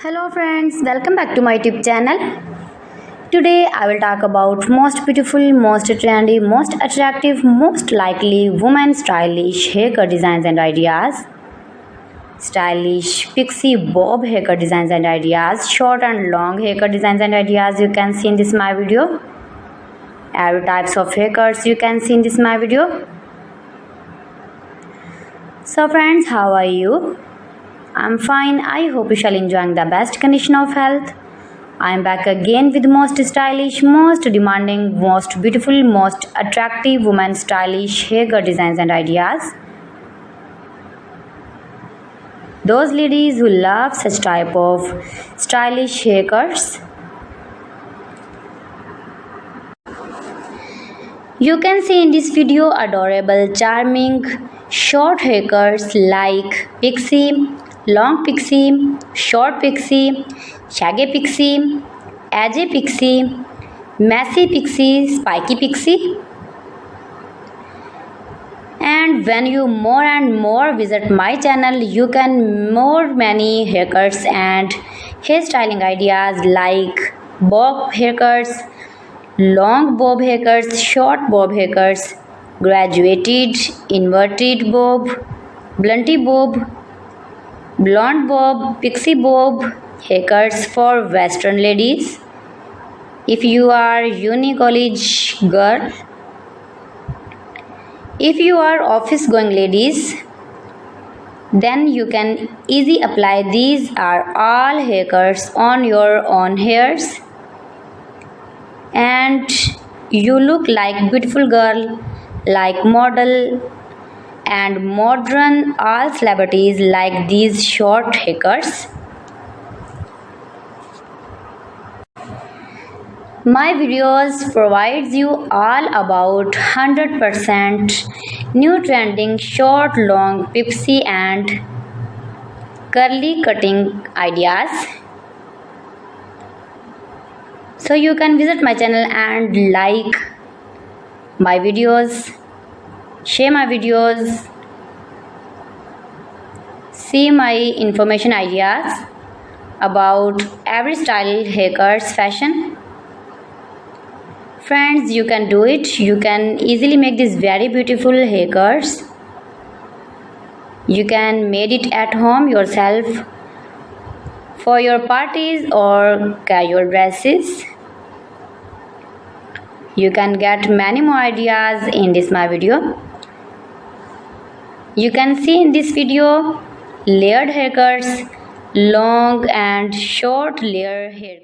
Hello friends, welcome back to my YouTube channel. Today I will talk about most beautiful, most trendy, most attractive, most likely women stylish haircut designs and ideas. Stylish pixie bob haircut designs and ideas, short and long haircut designs and ideas you can see in this my video. Every types of haircuts you can see in this my video. So friends, how are you? I'm fine. I hope you shall enjoying the best condition of health. I am back again with most stylish, most demanding, most beautiful, most attractive women stylish haircut designs and ideas. Those ladies who love such type of stylish haircuts. You can see in this video adorable, charming, short haircuts like pixie, long pixie, short pixie, shaggy pixie, edgy pixie, messy pixie, spiky pixie. And when you more and more visit my channel, you can more many haircuts and hairstyling ideas like bob haircuts, long bob haircuts, short bob haircuts, graduated, inverted bob, blunty bob, blonde bob, pixie bob haircuts for western ladies. If you are uni college girl, if you are office going ladies, then you can easily apply these are all haircuts on your own hairs and you look like beautiful girl, like model and modern. All celebrities like these short haircuts. My videos provides you all about 100% new trending short, long, pixie and curly cutting ideas. So you can visit my channel and like my videos, share my videos, see my information ideas about every style, haircuts, fashion. Friends, you can do it. You can easily make these very beautiful haircuts. You can make it at home yourself for your parties or casual dresses. You can get many more ideas in this my video. You can see in this video layered haircuts, long and short layer hair.